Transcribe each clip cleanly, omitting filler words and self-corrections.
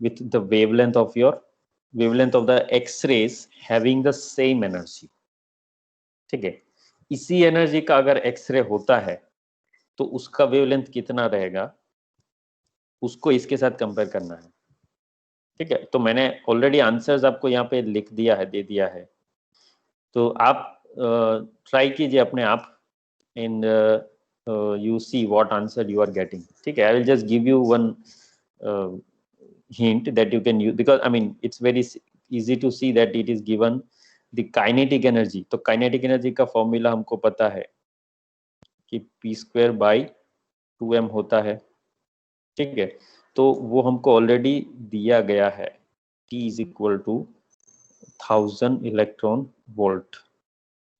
with the wavelength of the X-rays having the same energy. ठीक है, इसी energy का अगर एक्सरे होता है तो उसका वेवलेंथ कितना रहेगा, उसको इसके साथ कंपेयर करना है। ठीक है, तो मैंने ऑलरेडी आंसर्स आपको यहाँ पे लिख दिया है, दे दिया है, तो आप ट्राई कीजिए अपने आप and you see what answer you are getting. ठीक है, I will just give you one hint that you can use, because I mean it's very easy to see that it is given the kinetic energy. तो kinetic energy का formula हमको पता है कि p²/2m होता है। ठीक है, तो वो हमको ऑलरेडी दिया गया है, T is equal to 1000 electron volt.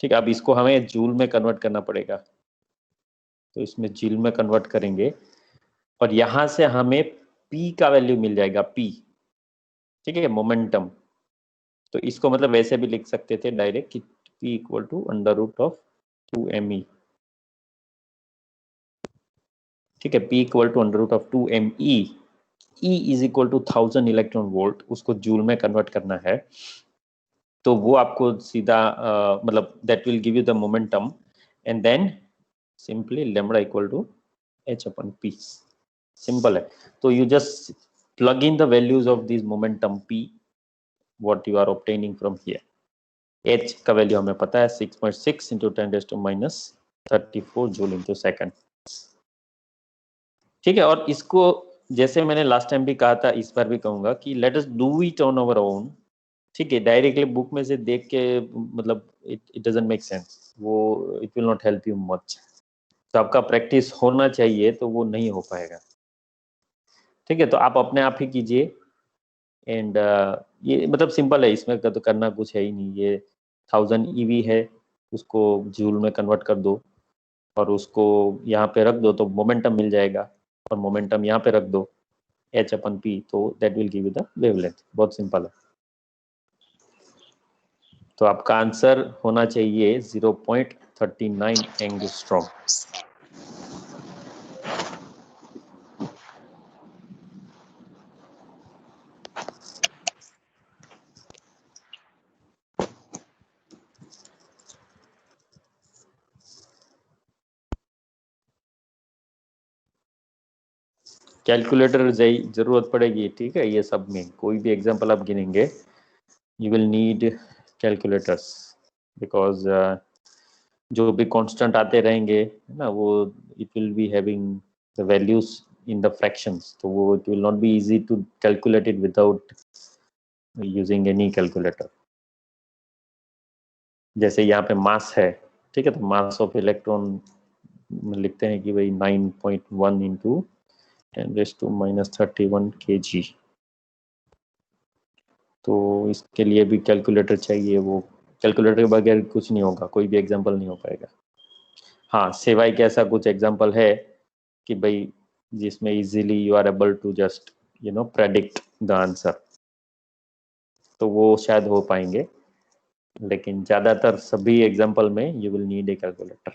ठीक है, अब इसको हमें जूल में कन्वर्ट करना पड़ेगा, तो इसमें जूल में कन्वर्ट करेंगे और यहां से हमें P का वैल्यू मिल जाएगा, P। ठीक है, मोमेंटम। तो इसको मतलब वैसे भी लिख सकते थे डायरेक्ट कि P इक्वल टू √2me। ठीक है, P equal to √2me। E is equal to 1000 electron volt, उसको जूल में कन्वर्ट करना है, तो वो आपको सीधा मतलब that will give you the momentum and then simply lambda equal to h/p। Simple है, तो you just plug in the values of this momentum P, what you are obtaining from here. H का value हमें पता है 6.6 into 10⁻34 joule into second. ठीक है, और इसको जैसे मैंने लास्ट टाइम भी कहा था, इस बार भी कहूंगा कि let us do it on our own. ठीक है, डायरेक्टली बुक में से देख के मतलब इट डजंट मेक सेंस, वो it will not help you much. तो आपका प्रैक्टिस होना चाहिए, तो वो नहीं हो पाएगा। ठीक है, तो आप अपने आप ही कीजिए एंड ये मतलब सिंपल है, इसमें तो करना कुछ है ही नहीं। ये 1000 EV है, उसको जूल में कन्वर्ट कर दो और उसको यहाँ पे रख दो तो मोमेंटम मिल जाएगा, और मोमेंटम यहाँ पे रख दो h/p, तो that will give you the wavelength. बहुत सिंपल है। तो आपका आंसर होना चाहिए 0.39 एंगस्ट्रॉम। कैलकुलेटर जरूरत पड़ेगी। ठीक है, ये सब में कोई भी एग्जांपल आप गिनेंगे, you will need calculators, because जो भी कांस्टेंट आते रहेंगे ना, वो it will be having the values in the fractions, तो वो it will not be easy to calculate it without using any calculator. जैसे यहाँ पे मास है, ठीक है, तो मास ऑफ इलेक्ट्रॉन लिखते हैं कि भाई 9.1 इंटू 10⁻31 kg। तो इसके लिए भी कैलकुलेटर चाहिए, वो कैलकुलेटर के बगैर कुछ नहीं होगा, कोई भी एग्जांपल नहीं हो पाएगा। हाँ, सिवाय के ऐसा कुछ एग्जांपल है कि भाई जिसमें easily you are able to just predict the answer, तो वो शायद हो पाएंगे, लेकिन ज्यादातर सभी एग्जांपल में you will need a calculator.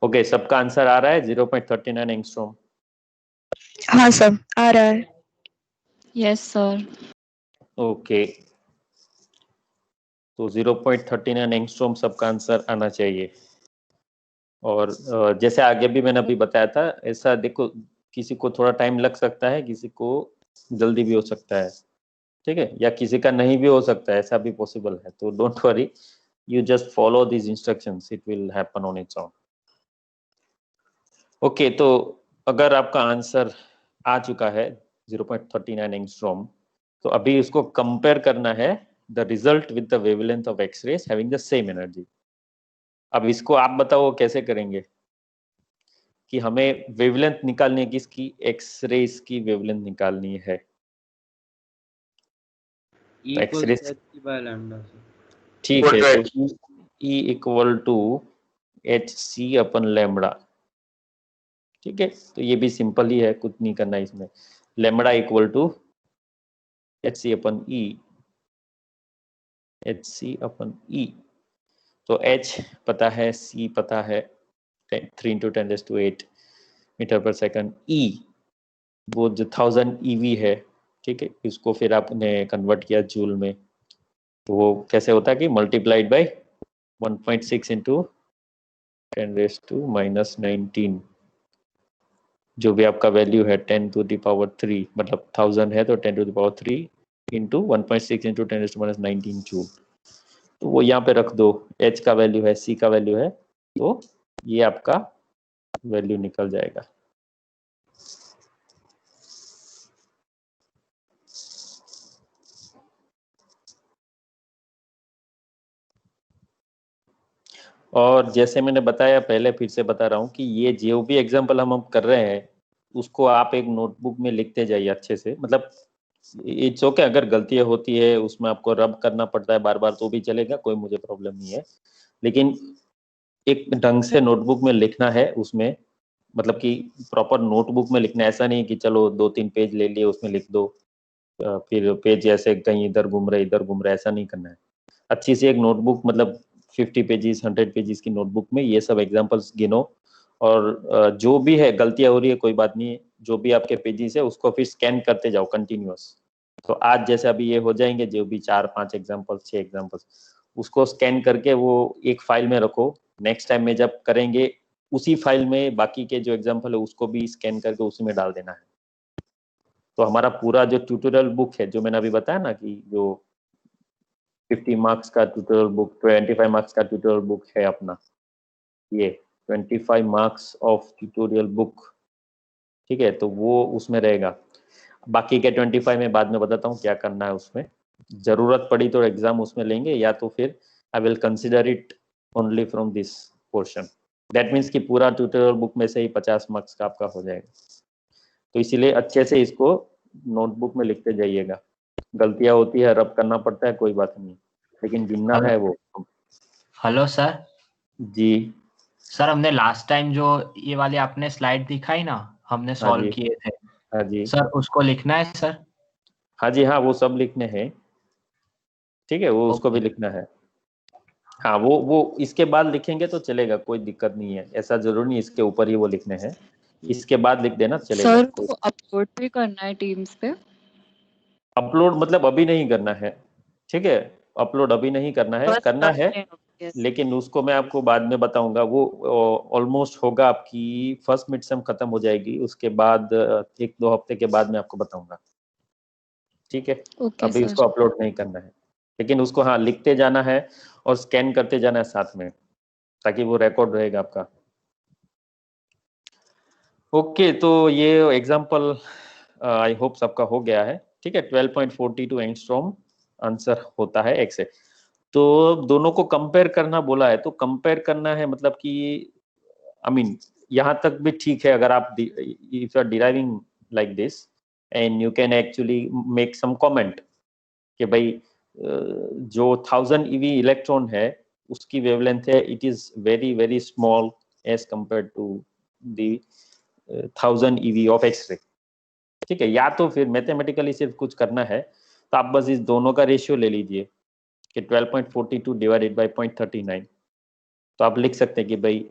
Okay, सबका आंसर आ रहा है 0.39 एंगस्ट्रॉम? हाँ सर, आ रहा है। Yes sir. ओके, तो 0.39 एंगस्ट्रॉम सबका आंसर आना चाहिए। और जैसे आगे भी मैंने अभी बताया था, ऐसा देखो, किसी को थोड़ा टाइम लग सकता है, किसी को जल्दी भी हो सकता है। ठीक है, या किसी का नहीं भी हो सकता है, ऐसा भी पॉसिबल है। तो don't worry, you just follow this instructions, it will happen on its own. Okay, तो अगर आपका आंसर आ चुका है 0.39 एंगस्ट्रॉम, तो अभी उसको कंपेयर करना है the result with the wavelength of X-rays having the same energy. अब इसको आप बताओ कैसे करेंगे, कि हमें वेवलेंथ निकालनी है किसकी, एक्स-रेज की वेवलेंथ निकालनी है। तो एक्स-रेज, ठीक है, तो E इक्वल टू hc/λ। ठीक है, तो ये भी सिंपल ही है, कुछ नहीं करना है इसमें। Lambda equal to hc/E, hc/E। तो h पता है, c पता है, 3 × 10⁸ मीटर पर सेकंड। E वो जो 1000 ईवी है, ठीक है, इसको फिर आपने कन्वर्ट किया जूल में, तो वो कैसे होता है कि मल्टीप्लाइड बाय 1.6 इंटू 10⁻⁻19, जो भी आपका वैल्यू है 10⁻3, मतलब 1000 है तो 10⁻3 इंटू 1.6 इंटू 10⁻19 जूल। तो वो यहाँ पे रख दो, H का वैल्यू है, C का वैल्यू है, तो ये आपका वैल्यू निकल जाएगा। और जैसे मैंने बताया पहले, फिर से बता रहा हूँ कि ये जो भी एग्जाम्पल हम कर रहे हैं उसको आप एक नोटबुक में लिखते जाइए अच्छे से। मतलब इट्स ओके अगर गलतियां होती है, उसमें आपको रब करना पड़ता है बार बार, तो भी चलेगा, कोई मुझे प्रॉब्लम नहीं है, लेकिन एक ढंग से नोटबुक में लिखना है उसमें, मतलब कि प्रॉपर नोटबुक में लिखना है। ऐसा नहीं कि चलो 2-3 पेज ले लिए उसमें लिख दो, फिर पेज ऐसे कहीं इधर घूम रहे, ऐसा नहीं करना है। अच्छी सी एक नोटबुक, मतलब 50 पेजेस 100 पेजेस की नोटबुक में ये सब एग्जांपल्स गिनो, और जो भी है गलतियां हो रही है कोई बात नहीं है, जो भी आपके पेजेस है उसको फिर स्कैन करते जाओ कंटिन्यूअस। तो आज जैसे अभी ये हो जाएंगे जो भी 4-5 एग्जांपल्स, 6 एग्जांपल्स, उसको स्कैन करके वो एक फाइल में रखो। नेक्स्ट टाइम में जब करेंगे उसी फाइल में बाकी के जो एग्जांपल है उसको भी स्कैन करके उसी में डाल देना है। तो हमारा पूरा जो ट्यूटोरियल बुक है, जो मैंने अभी बताया ना कि जो 50 मार्क्स का ट्यूटोरियल बुक, 25 मार्क्स का ट्यूटोरियल बुक है अपना, ये 25 मार्क्स ऑफ ट्यूटोरियल बुक, ठीक है, तो वो उसमें रहेगा। बाकी के 25 में बाद में बताता हूँ क्या करना है उसमें। जरूरत पड़ी तो एग्जाम उसमें लेंगे, या तो फिर I will consider it only from this portion. That means कि पूरा ट्यूटोरियल बुक में से ही 50 मार्क्स का आपका हो जाएगा। तो इसीलिए अच्छे से इसको नोटबुक में लिखते जाइएगा। गलतियां होती है, रब करना पड़ता है, कोई बात नहीं, लेकिन गिनना हेलो है वो। Hello sir. जी सर हमने लास्ट टाइम जो ये वाली आपने स्लाइड दिखाई ना, हमने हाँ सॉल्व जी, किए थे हाँ जी, सर, उसको लिखना है सर। हाँ जी, हाँ वो सब लिखने हैं, ठीक है, वो उसको भी ओके। लिखना है। हाँ वो इसके बाद लिखेंगे तो चलेगा, कोई दिक्कत नहीं है, ऐसा जरूरी नहीं इसके ऊपर ही वो लिखने हैं, इसके बाद लिख देना चलेगा। सर कोई को अपलोड भी करना है टीम्स पे? अपलोड मतलब अभी नहीं करना है, ठीक है, अपलोड अभी नहीं करना है, बस करना है, करने हैं, यस। लेकिन उसको मैं आपको बाद में बताऊंगा। वो ऑलमोस्ट होगा, आपकी फर्स्ट मिड सेम खत्म हो जाएगी, उसके बाद 1-2 हफ्ते के बाद मैं आपको बताऊंगा, ठीक है। ओके अभी सर। उसको अपलोड नहीं करना है, लेकिन उसको हाँ लिखते जाना है और स्कैन करते जाना है साथ में, ताकि वो रिकॉर्ड रहेगा आपका। ओके, तो ये एग्जांपल आई होप सबका हो गया है, ठीक है। 12.42 एंगस्ट्रॉम आंसर होता है एक से। तो दोनों को कंपेयर करना बोला है, तो कंपेयर करना है मतलब कि आई मीन यहाँ तक भी ठीक है, अगर आप if you are deriving like this and you can actually make some comment कि भाई जो 1000 ईवी इलेक्ट्रॉन है उसकी वेवलेंथ है, it is very very small as compare to the 1000 eV of X ray, ठीक है। या तो फिर मैथमेटिकली सिर्फ कुछ करना है, तो आप बस इस दोनों का रेशियो ले लीजिए कि 12.42 डिवाइडेड बाय 0.39, तो आप लिख सकते हैं कि भाई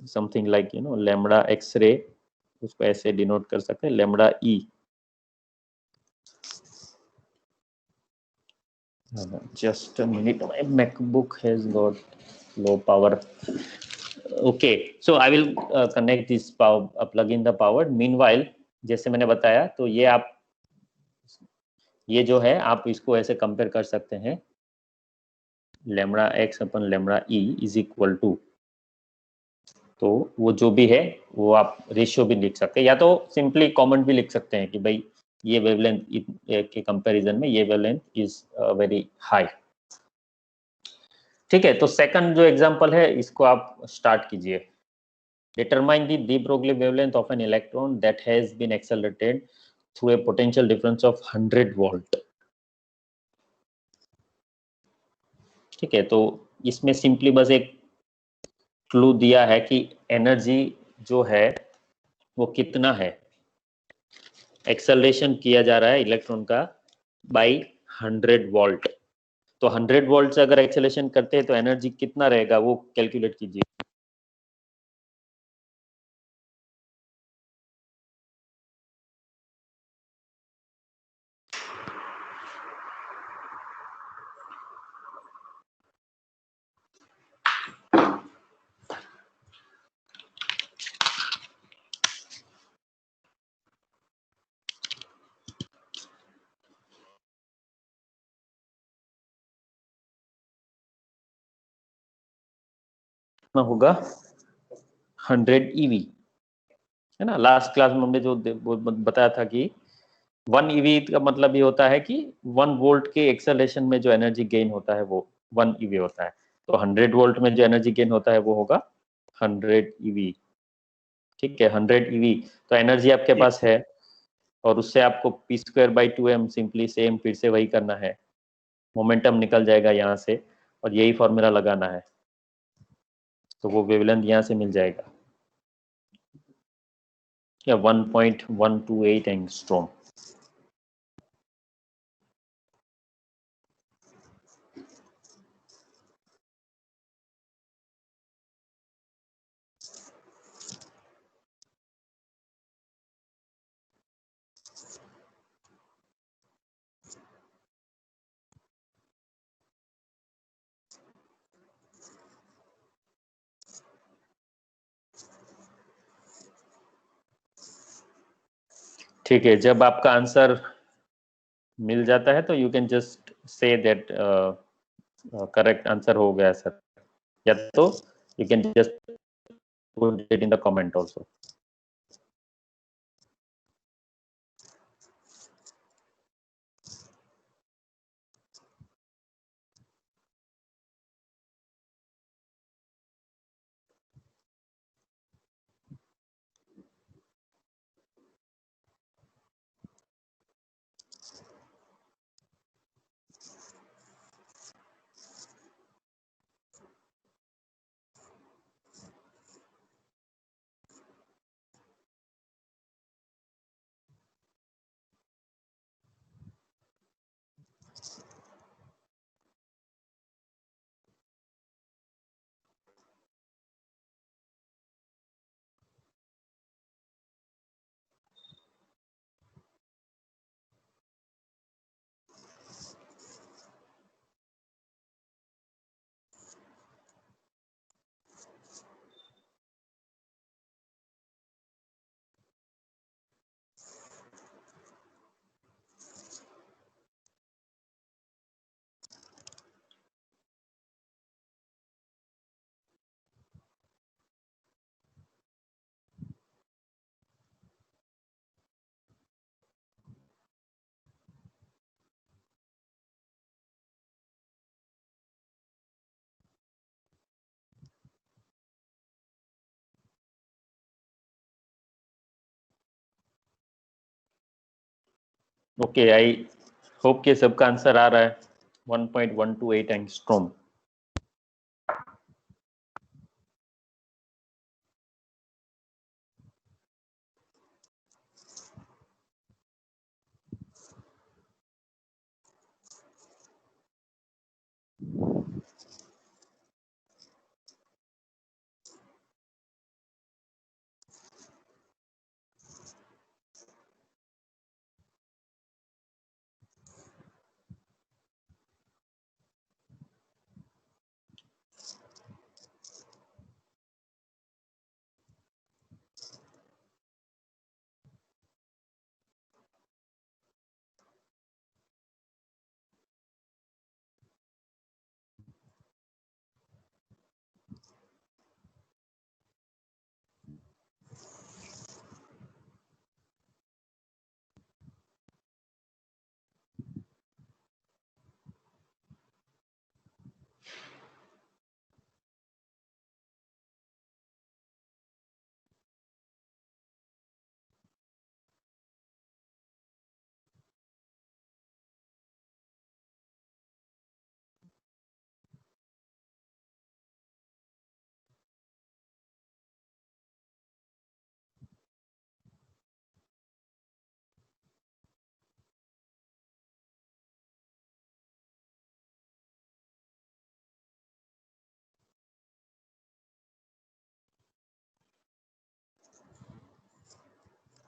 समथिंग लाइक लैम्बडा एक्सरे, उसको ऐसे डिनोट कर सकते हैं lambda E. Just a minute, my MacBook has got low power. Okay, so I will connect this power, plug in the power. Meanwhile, जैसे मैंने बताया, तो ये जो है आप इसको ऐसे कंपेयर कर सकते हैं, lambda X upon lambda E is equal to, तो वो जो भी है वो आप रेशियो भी लिख सकते हैं, या तो सिंपली कमेंट भी लिख सकते हैं कि भाई ये वेवलेंथ के कंपैरिजन में ये वेवलेंथ इज वेरी हाई, ठीक है। तो सेकंड जो एग्जांपल है इसको आप स्टार्ट कीजिए। Determine the de Broglie wavelength of an electron that has been accelerated through a potential difference of 100 volt, ठीक है। तो इसमें सिंपली बस एक क्लू दिया है कि एनर्जी जो है वो कितना है, एक्सेलरेशन किया जा रहा है इलेक्ट्रॉन का बाय 100 वोल्ट। तो 100 वोल्ट से अगर एक्सेलरेशन करते हैं तो एनर्जी कितना रहेगा वो कैलकुलेट कीजिए। होगा 100 EV, है ना। लास्ट क्लास में हमने जो बताया था कि 1 EV का मतलब ये होता है कि 1 वोल्ट के एक्सेलरेशन में जो एनर्जी गेन होता है वो 1 EV होता है। तो 100 वोल्ट में जो एनर्जी गेन होता है वो होगा 100 EV। ठीक है, 100 EV। तो एनर्जी आपके पास है और उससे आपको p²/2m सिंपली सेम फिर से वही करना है, मोमेंटम निकल जाएगा यहाँ से और यही फॉर्मूला लगाना है, तो वो वेवलेंथ यहाँ से मिल जाएगा, या 1.128 एंगस्ट्रॉम। ठीक है, जब आपका आंसर मिल जाता है तो you can just say that correct answer हो गया सर, या तो you can just put it in the comment also. Okay, I hope कि सबका आंसर आ रहा है 1.128 एंगस्ट्रॉम।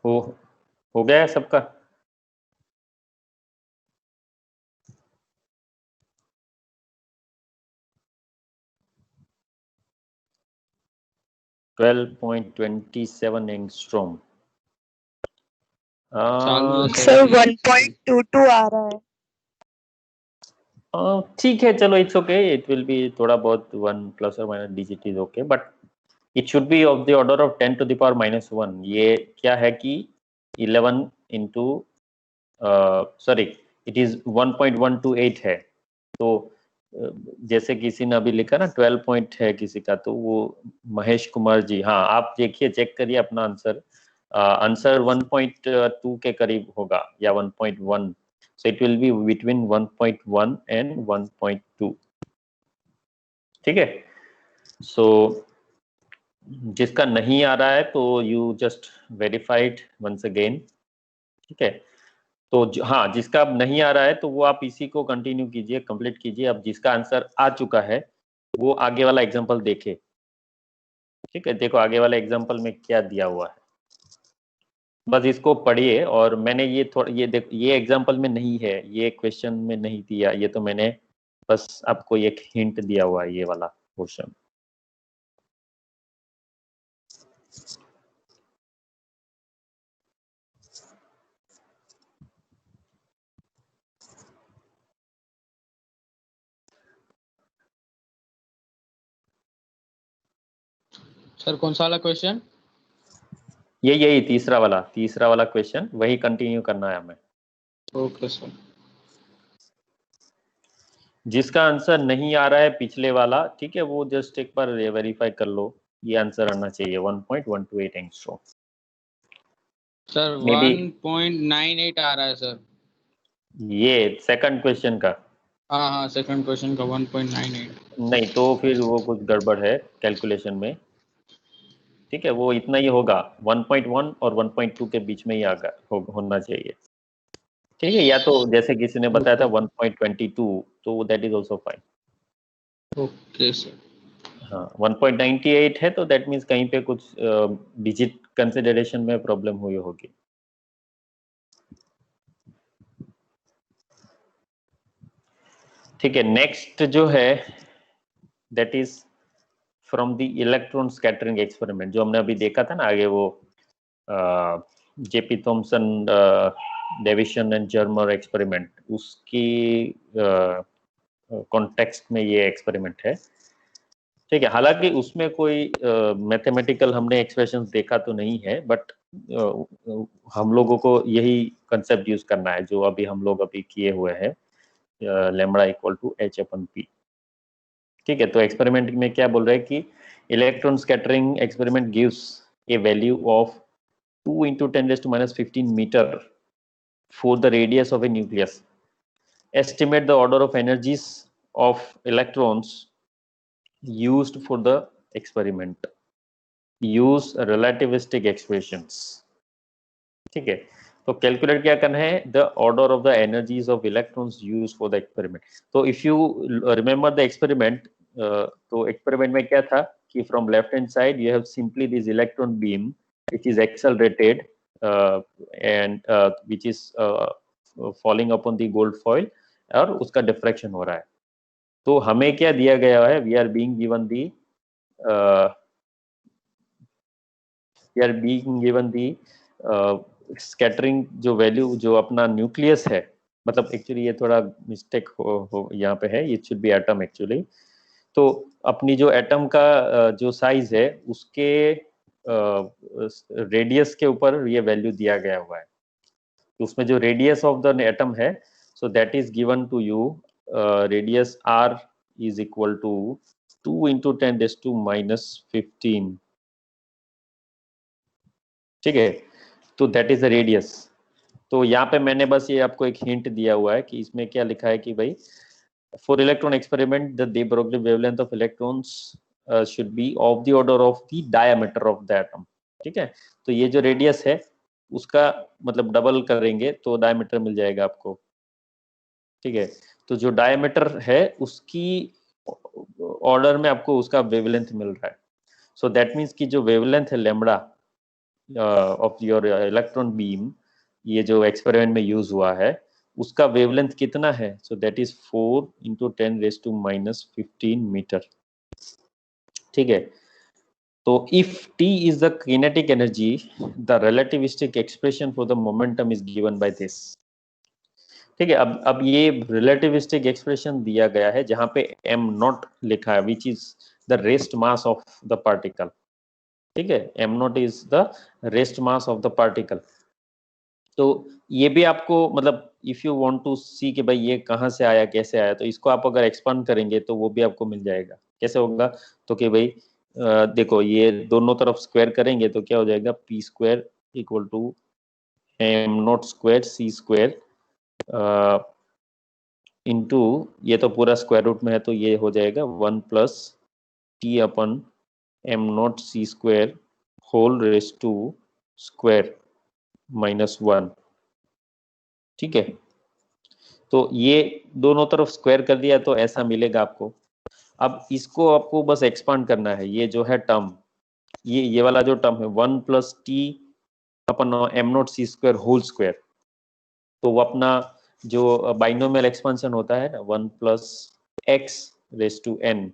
हो गया है सबका? $12.27 एंगस्ट्रॉम। सर 1.22 आ रहा है। ठीक है, चलो, it's okay, it will B थोड़ा बहुत 1 प्लस और minus digit is okay, but it should be of the order of 10 to the power -1। ये क्या है कि 11 इंटू सॉरी, इट इज 1.128 है। तो जैसे किसी ने अभी लिखा ना 12 पॉइंट है किसी का, तो वो महेश कुमार जी, हाँ, आप देखिए, चेक करिए अपना आंसर। आंसर 1.2 के करीब होगा या 1.1, so it will be between 1.1 and 1.2। ठीक है, सो जिसका नहीं आ रहा है तो you just verified once again. ठीक है, तो हाँ, जिसका अब नहीं आ रहा है तो वो आप इसी को कंटिन्यू कीजिए, कंप्लीट कीजिए। अब जिसका आंसर आ चुका है वो आगे वाला एग्जांपल देखे। ठीक है, देखो आगे वाला एग्जांपल में क्या दिया हुआ है, बस इसको पढ़िए। और मैंने ये थोड़ा ये एग्जांपल में नहीं है, ये क्वेश्चन में नहीं दिया, ये तो मैंने बस आपको एक हिंट दिया हुआ है, ये वाला क्वेश्चन। सर कौन सा वाला क्वेश्चन? यही तीसरा वाला क्वेश्चन, वही कंटिन्यू करना है हमें। Okay sir. जिसका आंसर नहीं आ रहा है पिछले वाला, ठीक है, वो जस्ट एक बार वेरीफाई कर लो। ये आंसर आना चाहिए 1.128 एंगस्ट्रॉम। सर मे बी 1.98 आ रहा है सर। ये सेकंड क्वेश्चन का, हाँ, सेकंड क्वेश्चन का 1.98। नहीं तो फिर वो कुछ गड़बड़ है कैलकुलेशन में। ठीक है, वो इतना ही होगा, 1.1 और 1.2 के बीच में ही होना चाहिए। ठीक है, या तो जैसे किसी ने बताया था 1.22, तो that is also fine. Okay sir. हाँ, 1.98 है तो दैट मीन्स कहीं पे कुछ डिजिट कंसिडरेशन में प्रॉब्लम हुई होगी। ठीक है, नेक्स्ट जो है that is from the electron scattering experiment, जो हमने अभी देखा था ना आगे, वो JP Thomson Davisson and Germer experiment, उसकी कॉन्टेक्स्ट में ये एक्सपेरिमेंट है। ठीक है, हालांकि उसमें कोई मैथमेटिकल हमने एक्सप्रेशंस देखा तो नहीं है, बट हम लोगों को यही कंसेप्ट यूज करना है जो अभी हम लोग किए हुए हैं, लैम्बडा इक्वल टू h/p। ठीक है, तो एक्सपेरिमेंट में क्या बोल रहे हैं कि electron scattering experiment gives A value of 2 × 10⁻15 meter for the radius of a nucleus. Estimate the order of energies of electrons used for the experiment. Use relativistic expressions. ठीक है, तो कैलकुलेट क्या करना है, the order of the energies of electrons used for the experiment. तो if you remember the experiment, तो experiment में क्या था कि from left hand side you have simply this electron beam which is accelerated and which is falling upon the gold foil, और उसका diffraction हो रहा है। तो हमें क्या दिया गया है, we are being given the scattering जो वैल्यू जो अपना न्यूक्लियस है, मतलब एक्चुअली ये थोड़ा मिस्टेक हो यहाँ पे है, it should be atom actually. तो अपनी जो एटम का जो साइज है उसके रेडियस के ऊपर ये वैल्यू दिया गया हुआ है। तो उसमें जो रेडियस ऑफ द एटम है, so that is given to you, radius r is equal to 2 × 10⁻15। ठीक है, तो दैट इज द रेडियस। तो यहाँ पे मैंने बस ये आपको एक हिंट दिया हुआ है कि इसमें क्या लिखा है कि भाई for electron experiment the de Broglie wavelength of electrons should be of the order of the diameter of the atom. ठीक है, तो ये जो रेडियस है उसका मतलब डबल करेंगे तो डायमीटर मिल जाएगा आपको। ठीक है, तो जो डायमीटर है उसकी ऑर्डर में आपको उसका वेवलेंथ मिल रहा है। सो दैट मीन्स कि जो वेवलेंथ है lambda of your electron beam, ये जो एक्सपेरिमेंट में यूज हुआ है, उसका वेवलेंथ कितना है, सो दैट इज 4 × 10⁻15 मीटर। ठीक है, तो if t is the kinetic energy, the relativistic expression for the momentum is given by this. ठीक है। अब ये रिलेटिविस्टिक एक्सप्रेशन दिया गया है जहां पे m नॉट लिखा है, which is the rest mass of the particle. ठीक है, m not is the rest mass of the particle. तो ये भी आपको मतलब इफ यू वांट टू सी कि भाई ये कहाँ से आया कैसे आया, तो इसको आप अगर एक्सपांड करेंगे तो वो भी आपको मिल जाएगा। कैसे होगा, तो कि भाई देखो ये दोनों तरफ स्क्वायर करेंगे तो क्या हो जाएगा, P square equal to M naught square C square into, ये तो पूरा स्क्वायर रूट में है तो ये हो जाएगा 1 plus t upon m naught c square whole raise to square -1। ठीक है, तो ये दोनों तरफ स्क्वायर कर दिया तो ऐसा मिलेगा आपको। अब इसको आपको बस एक्सपांड करना है, ये जो है टर्म, ये वाला जो टर्म है 1 plus t upon m naught c square whole square, तो वो अपना जो बाइनोमियल एक्सपेंशन होता है ना 1 plus x raise to n,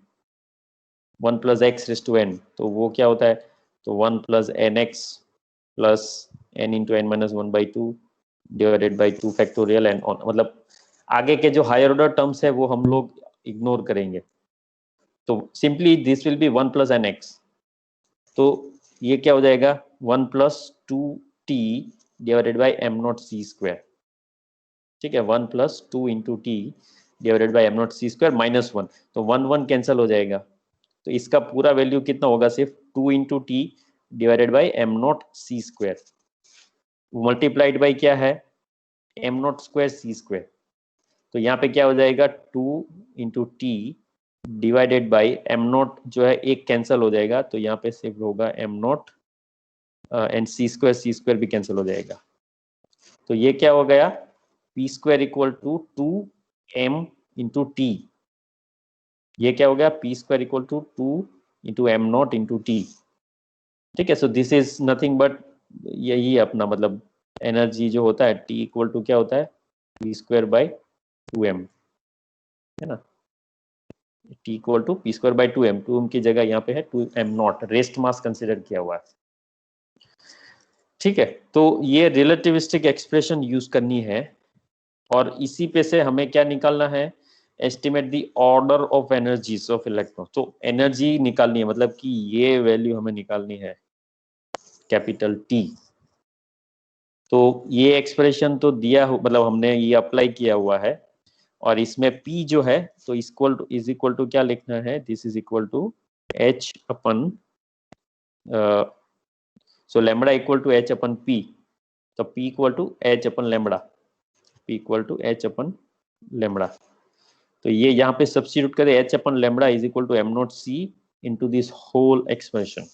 1 plus x raise to n, तो वो क्या होता है, तो 1 plus n x plus n into n minus 1/2 divided by 2 factorial and on, मतलब आगे के जो हायर ऑर्डर टर्म्स है वो हम लोग इग्नोर करेंगे। तो simply this will be 1 plus n x, तो ये क्या हो जाएगा 1 plus 2t divided by m naught c square. ठीक है, 1 plus 2 into t divided by m naught c square -1, तो 1 कैंसिल हो जाएगा, तो इसका पूरा वैल्यू कितना होगा, सिर्फ 2 into t divided by m naught c square multiplied by क्या है, एम नॉट स्क्वायर सी स्क्वायर। तो यहाँ पे क्या हो जाएगा 2 into t divided by m naught जो है एक कैंसिल हो जाएगा, तो यहाँ पे सिर्फ होगा m naught and c square भी कैंसिल हो जाएगा। तो ये क्या हो गया, p square equal to 2m into t, ये क्या हो गया p square equal to 2 into m naught into t. ठीक है, so this is nothing but यही अपना मतलब एनर्जी जो होता है टी इक्वल टू क्या होता है पी स्क्वायर बाई 2m, है ना, t equal to p square by 2m, 2m की जगह यहाँ पे है 2m not, rest mass consider किया हुआ है। ठीक है, तो ये रिलेटिविस्टिक एक्सप्रेशन यूज करनी है और इसी पे से हमें क्या निकालना है, estimate the order of energies of electron. तो एनर्जी निकालनी है, मतलब कि ये वैल्यू हमें निकालनी है कैपिटल टी। तो ये एक्सप्रेशन तो दिया हो, मतलब हमने ये अप्लाई किया हुआ है, और इसमें P जो है तो इज इक्वल टू क्या लिखना है, this is equal to H upon so lambda equal to H upon P, तो P equal to H upon lambda, P equal to H upon lambda. तो ये यहाँ पे सब्स्टिट्यूट करें, H upon lambda is equal to M naught c into this whole expression.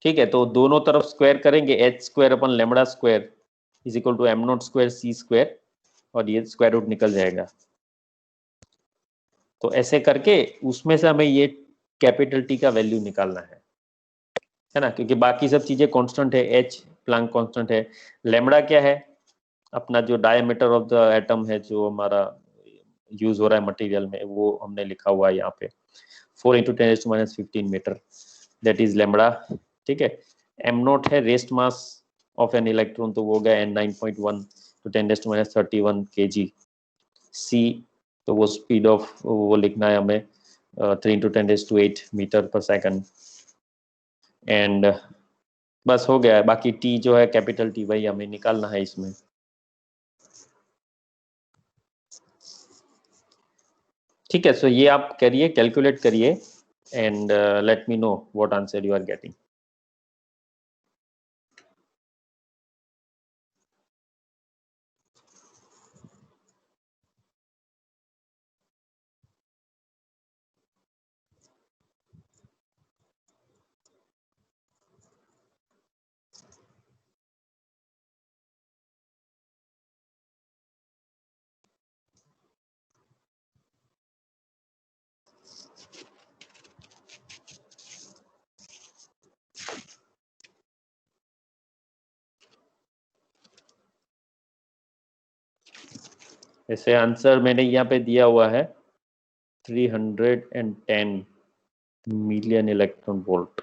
ठीक है, तो दोनों तरफ स्क्वायर करेंगे, H square upon lambda square is equal to M naught square C square, और ये स्क्वायर रूट निकल जाएगा। तो ऐसे करके उसमें से हमें ये कैपिटल टी का वैल्यू निकालना है ना, क्योंकि बाकी सब चीजें कांस्टेंट है, एच प्लैंक कांस्टेंट है, लैम्बडा क्या है अपना जो डायमीटर ऑफ द एटम है जो हमारा यूज हो रहा है मटेरियल में, वो हमने लिखा हुआ है यहाँ पे 4 × 10⁻15 मीटर, दैट इज लैम्बडा। ठीक है, एम नॉट है rest mass of an electron, तो वो हो गया 9.1 × 10⁻31 kg। सी तो वो स्पीड ऑफ वो लिखना है हमें 3 × 10⁸ मीटर पर सेकंड, एंड बस हो गया है। बाकी टी जो है कैपिटल टी वही हमें निकालना है इसमें। ठीक है, सो ये आप करिए, कैलकुलेट करिए and let me know what answer you are getting. ऐसे आंसर मैंने यहाँ पे दिया हुआ है 310 मिलियन इलेक्ट्रॉन वोल्ट।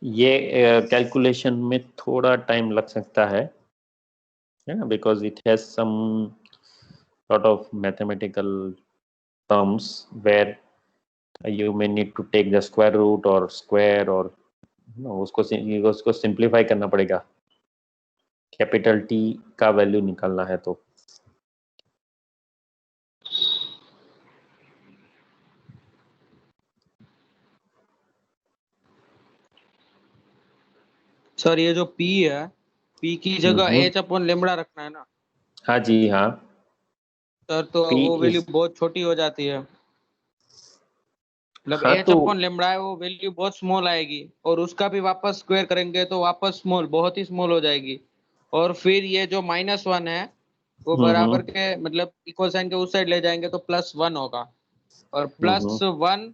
ये कैलकुलेशन में थोड़ा टाइम लग सकता है ना, because it has some lot of mathematical terms where you may need to take the square root और स्क्वायर, और उसको सिंप्लीफाई करना पड़ेगा कैपिटल टी का वैल्यू निकालना है तो। सर ये जो P है, P की जगह H अपन लेमड़ा रखना है ना हाँ जी हाँ। सर, तो P वो वैल्यू is बहुत छोटी हो जाती है। मतलब हाँ H तो अपन लेमड़ा है, वो वैल्यू बहुत स्मॉल आएगी, और उसका भी वापस स्क्वायर करेंगे तो वापस स्मॉल, बहुत ही स्मॉल हो जाएगी। और फिर ये जो -1 है वो बराबर के मतलब इक्वल साइन के उस साइड ले जाएंगे तो +1 होगा, और +1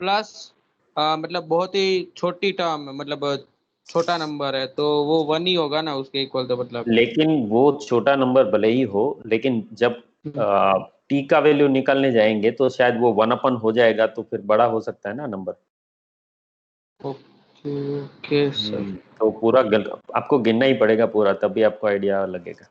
प्लस मतलब बहुत ही छोटी टर्म है, मतलब छोटा नंबर है, तो वो 1 ही होगा ना उसके इक्वल, तो मतलब। लेकिन वो छोटा नंबर भले ही हो, लेकिन जब टी का वैल्यू निकालने जाएंगे तो शायद वो 1 हो जाएगा, तो फिर बड़ा हो सकता है ना नंबर। Okay okay sir. तो आपको गिनना ही पड़ेगा पूरा, तभी आपको आइडिया लगेगा।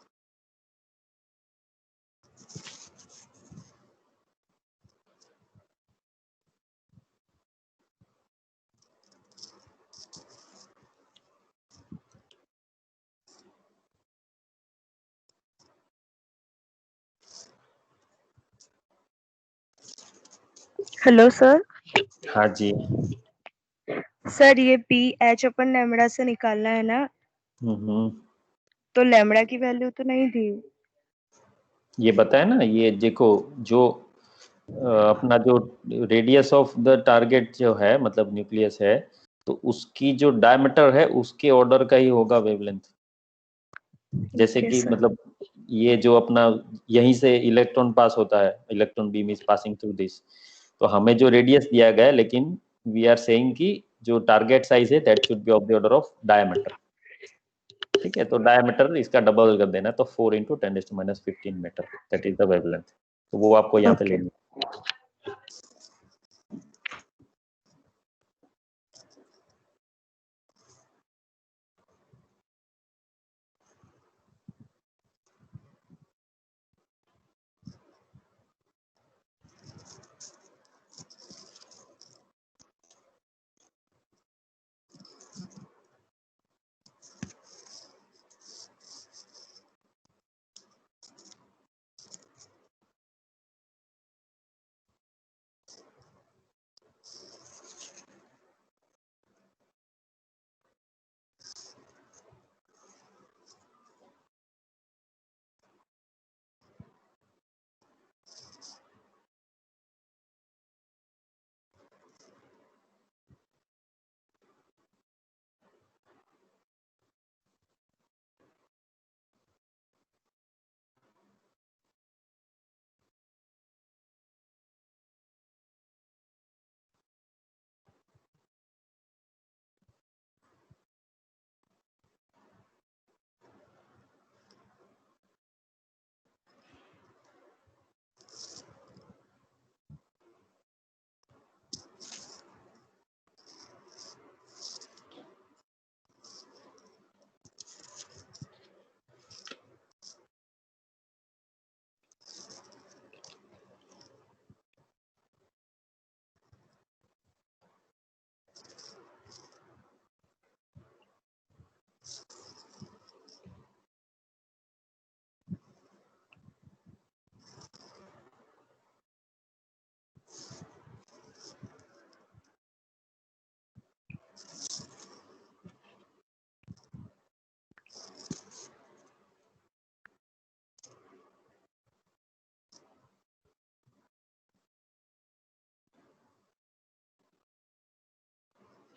Hello sir. हाँ जी। सर ये पी एच अपन लैम्बडा से निकालना है ना, हम्म तो लैम्बडा की वैल्यू तो नहीं थी। ये बताया ना, ये देखो जो अपना जो रेडियस ऑफ द टारगेट जो है, मतलब न्यूक्लियस है, तो उसकी जो डायमीटर है उसके ऑर्डर का ही होगा वेवलेंथ। जैसे ठीक है कि सर। मतलब ये जो अपना यहीं से इलेक्ट्रॉन पास होता है, electron beam is passing through this, तो हमें जो रेडियस दिया गया है, लेकिन वी आर सेइंग कि जो टारगेट साइज है that should be of the order of diameter. ठीक है, तो डायमीटर इसका डबल कर देना, तो 4 × 10⁻15 metre, that is the wavelength. तो वो आपको यहाँ पे ओके। लेनी है।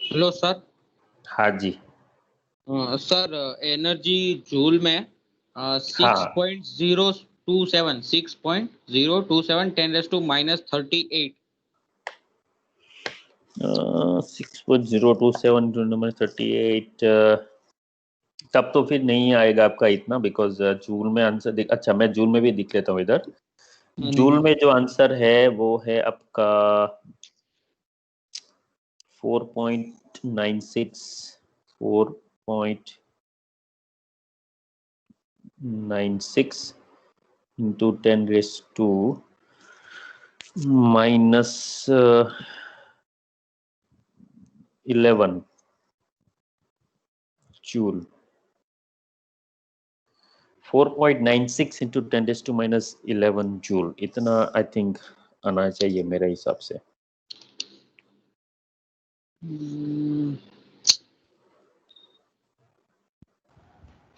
Hello sir. हाँ जी। सर एनर्जी जूल में हाँ 6.027 10⁻38। 6.027 × 38, तब तो फिर नहीं आएगा आपका इतना, बिकॉज जूल में आंसर अच्छा, मैं जूल में भी दिख लेता हूँ इधर। जूल में जो आंसर है वो है आपका 4.96 into 10 raised to minus 11 joule. 4.96 into 10 raised to minus 11 joule. इतना आई थिंक आना चाहिए मेरे हिसाब से.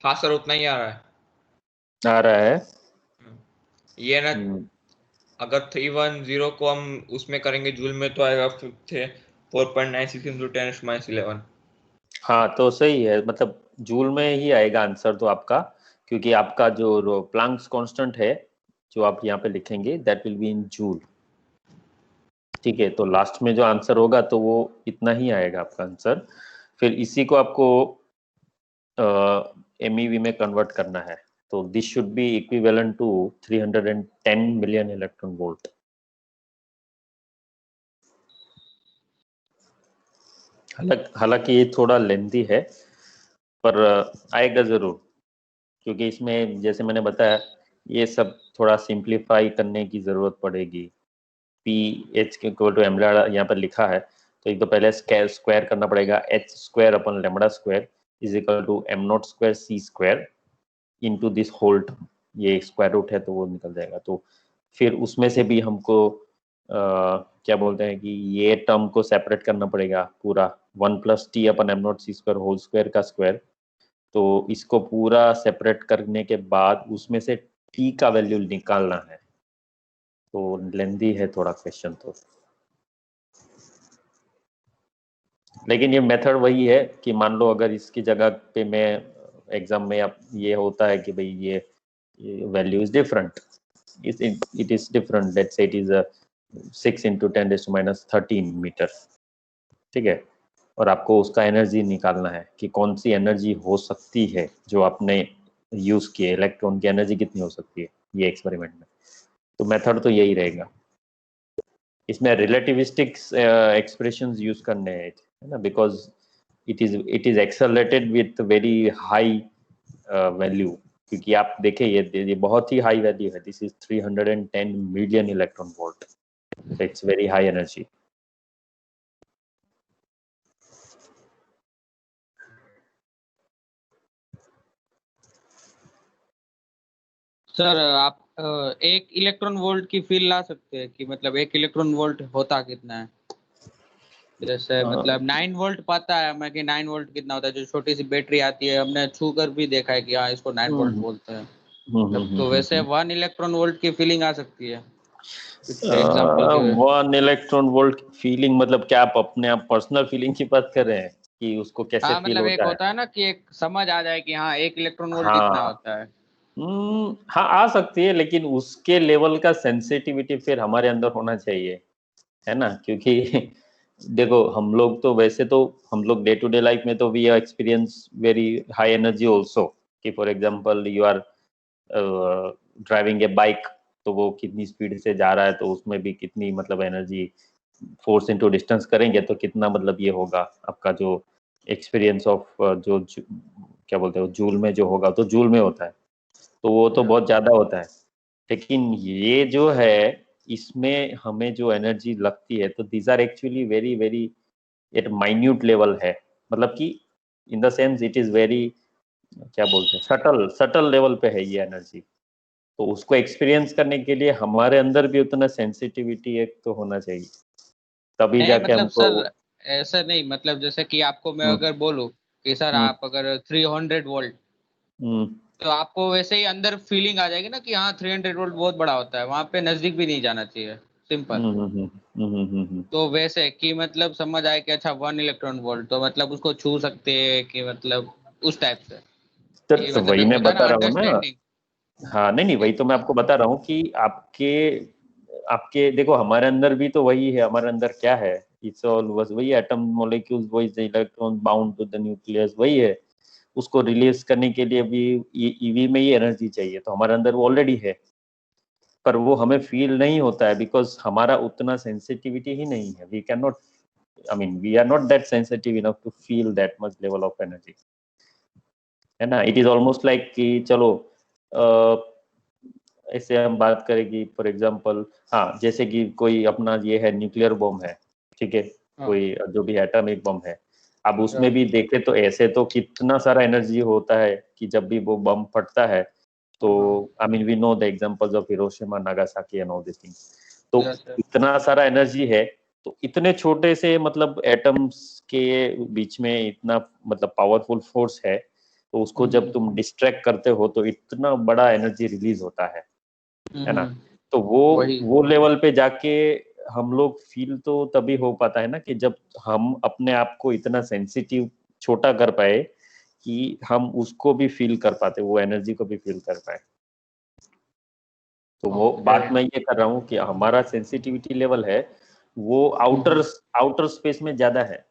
हाँ सर, उतना ही आ रहा है. आ रहा है ये ना, अगर 310 को हम उसमें करेंगे जूल में तो आएगा 4.96 into 10 minus 11. हाँ तो सही है, मतलब जूल में ही आएगा आंसर तो आपका, क्योंकि आपका जो प्लैंक्स कांस्टेंट है जो आप यहाँ पे लिखेंगे that will be in joule. ठीक है, तो लास्ट में जो आंसर होगा तो वो इतना ही आएगा आपका आंसर. फिर इसी को आपको MEV में कन्वर्ट करना है, तो this should be equivalent to 310 million electron volt. हालांकि ये थोड़ा लेंथी है पर आएगा जरूर, क्योंकि इसमें जैसे मैंने बताया ये सब थोड़ा सिंप्लीफाई करने की जरूरत पड़ेगी. PH के इक्वल टू एमला यहाँ पर लिखा है, तो एक तो पहले स्क्वायर करना पड़ेगा. h square upon lambda square is equal to m0 square c square into this whole term. ये स्क्वायर रूट है तो वो निकल जाएगा. तो फिर उसमें से भी हमको क्या बोलते हैं कि ये टर्म को सेपरेट करना पड़ेगा पूरा, 1 plus t upon m0 c square whole square का स्क्वायर. तो इसको पूरा सेपरेट करने के बाद उसमें से t का वैल्यू निकालना है. तो लेंदी है थोड़ा क्वेश्चन तो, लेकिन ये मेथड वही है कि मान लो अगर इसकी जगह पे मैं एग्जाम में अब ये होता है कि भाई ये value is different, it is different, let's say it is 6 into 10 raised to minus 13 metre. ठीक है, और आपको उसका एनर्जी निकालना है कि कौन सी एनर्जी हो सकती है जो आपने यूज की है, इलेक्ट्रॉन की एनर्जी कितनी हो सकती है ये एक्सपेरिमेंट में. तो मेथड तो यही रहेगा. इसमें रिलेटिविस्टिक एक्सप्रेशंस यूज करने हैं, है ना, because it is accelerated with very high value. क्योंकि आप देखिए ये बहुत ही हाई वैल्यू है. This is 310 million electron volt. It's very high energy. Sir आप एक इलेक्ट्रॉन वोल्ट की फील ला सकते हैं कि मतलब एक इलेक्ट्रॉन वोल्ट होता कितना है? जैसे मतलब 9 वोल्ट पता है हमें कि 9 वोल्ट कितना होता है. जो छोटी सी बैटरी आती है हमने छू कर भी देखा है कि हाँ इसको 9 वोल्ट बोलते हैं. तो वैसे 1 इलेक्ट्रॉन वोल्ट की फीलिंग आ सकती है एग्जांपल के. 1 इलेक्ट्रॉन वोल्ट फीलिंग मतलब क्या आप अपने आप पर्सनल फीलिंग की बात कर रहे हैं कि उसको कैसे हाँ फील मतलब एक होता है? होता है ना कि एक समझ आ जाए कि हाँ एक इलेक्ट्रॉन वोल्ट कितना होता है. हाँ आ सकती है, लेकिन उसके लेवल का सेंसिटिविटी फिर हमारे अंदर होना चाहिए, है ना. क्योंकि देखो हम लोग तो वैसे तो हम लोग डे टू डे लाइफ में तो we experience very high energy also. कि for example you are driving a bike, तो वो कितनी स्पीड से जा रहा है तो उसमें भी कितनी मतलब एनर्जी, फोर्स इनटू डिस्टेंस करेंगे तो कितना मतलब ये होगा आपका जो एक्सपीरियंस ऑफ जो क्या बोलते हैं जूल में जो होगा, तो जूल में होता है तो वो तो बहुत ज्यादा होता है. लेकिन ये जो है इसमें हमें जो एनर्जी लगती है तो these are actually very very at minute level है. मतलब कि in the sense it is very क्या बोलते हैं सटल लेवल पे है ये एनर्जी. तो उसको एक्सपीरियंस करने के लिए हमारे अंदर भी उतना सेंसिटिविटी एक तो होना चाहिए, तभी नहीं जाके मतलब हमको. सर ऐसा नहीं, मतलब जैसे कि आपको मैं अगर बोलूं कि सर आप अगर 300 वोल्ट, तो आपको वैसे ही अंदर फीलिंग आ जाएगी ना कि हाँ 300 वोल्ट बहुत बड़ा होता है, वहां पे नजदीक भी नहीं जाना चाहिए. सिंपल. तो वैसे कि मतलब समझ आए कि अच्छा 1 इलेक्ट्रॉन वोल्ट तो मतलब उसको छू सकते हैं कि मतलब उस टाइप से. ये तो मतलब वही एक मैं होता है ना बता रहा हूँ ना. अंडरस्टैंडिंग. हाँ नहीं वही तो मैं आपको बता रहा हूँ कि आपके आपके देखो हमारे अंदर भी तो वही है. हमारे अंदर क्या है, इट्स ऑल बस वही एटम मॉलिक्यूल्स, वही electron bound to the nucleus, वही है. उसको रिलीज करने के लिए भी ईवी में ही एनर्जी चाहिए, तो हमारे अंदर वो ऑलरेडी है, पर वो हमें फील नहीं होता है बिकॉज हमारा उतना सेंसिटिविटी ही नहीं है. We cannot I mean we are not that sensitive enough to feel that much level of energy, है ना. It is almost like कि चलो ऐसे हम बात करेंगे फॉर एग्जांपल, हाँ जैसे कि कोई अपना ये है न्यूक्लियर बम है, ठीक है, कोई जो भी एटॉमिक बम है, अब उसमें भी देखे तो ऐसे तो कितना सारा एनर्जी होता है कि जब भी वो बम फटता है तो I mean we know the examples of Hiroshima Nagasaki and all this things, तो इतना सारा एनर्जी है, तो इतने छोटे से मतलब एटम्स के बीच में इतना मतलब पावरफुल फोर्स है, तो उसको जब तुम डिस्ट्रैक्ट करते हो तो इतना बड़ा एनर्जी रिलीज होता है ना. तो वो लेवल पे जाके हम लोग फील तो तभी हो पाता है ना कि जब हम अपने आप को इतना सेंसिटिव छोटा कर पाए कि हम उसको भी फील कर पाते, वो एनर्जी को भी फील कर पाए. तो वो बात मैं ये कर रहा हूँ कि हमारा सेंसिटिविटी लेवल है वो आउटर स्पेस में ज्यादा है,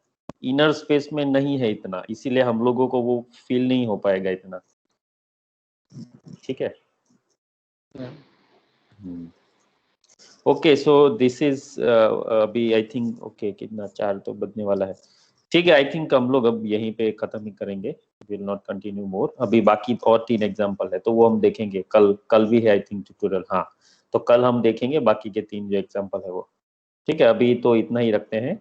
इनर स्पेस में नहीं है इतना, इसीलिए हम लोगों को वो फील नहीं हो पाएगा इतना. ठीक है. ओके, सो दिस इज अभी आई थिंक ओके कितना 4 तो बजने वाला है. ठीक है, आई थिंक हम लोग अब यहीं पे खत्म ही करेंगे, विल नॉट कंटिन्यू मोर. अभी बाकी और 3 एग्जांपल है तो वो हम देखेंगे कल भी है आई थिंक ट्यूटोरियल. हाँ, तो कल हम देखेंगे बाकी के 3 जो एग्जांपल है वो. ठीक है, अभी तो इतना ही रखते हैं.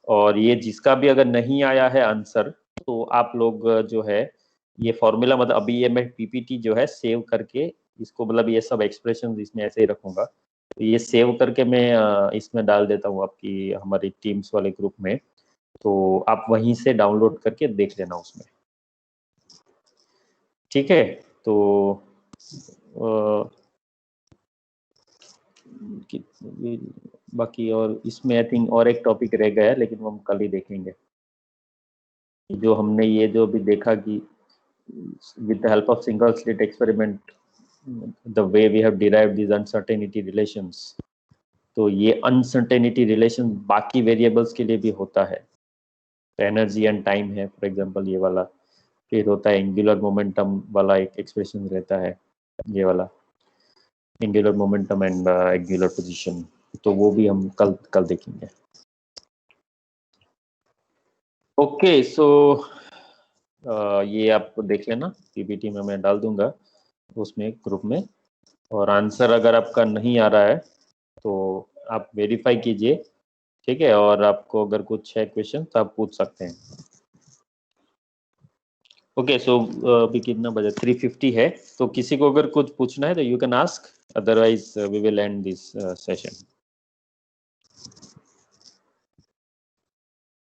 और ये जिसका भी अगर नहीं आया है आंसर तो आप लोग जो है ये फॉर्मूला मतलब अभी ये मैं पीपीटी जो है सेव करके इसको मतलब ये सब एक्सप्रेशन इसमें ऐसे ही रखूंगा, तो ये सेव करके मैं इसमें डाल देता हूँ आपकी हमारी टीम्स वाले ग्रुप में, तो आप वहीं से डाउनलोड करके देख लेना उसमें. ठीक है, तो बाकी और इसमें आई थिंक और एक टॉपिक रह गया है लेकिन वो हम कल ही देखेंगे. जो हमने ये जो भी देखा कि with the help of single slit experiment the way we have derived these uncertainty relations, तो ये uncertainty relation बाकी variables के लिए भी होता है. एनर्जी एंड टाइम है फॉर एग्जांपल ये वाला, फिर होता है एंगुलर मोमेंटम वाला एक एक्सप्रेशन रहता है, ये वाला angular momentum and angular position, तो वो भी हम कल देखेंगे. ओके, सो ये आप देख लेना, पीपीटी में मैं डाल दूंगा उसमें ग्रुप में. और आंसर अगर आपका नहीं आ रहा है तो आप वेरीफाई कीजिए, ठीक है, और आपको अगर कुछ है क्वेश्चन तो आप पूछ सकते हैं. ओके, सो अभी कितना बजा 3:50 है, तो किसी को अगर कुछ पूछना है तो you can ask, otherwise we will end this session.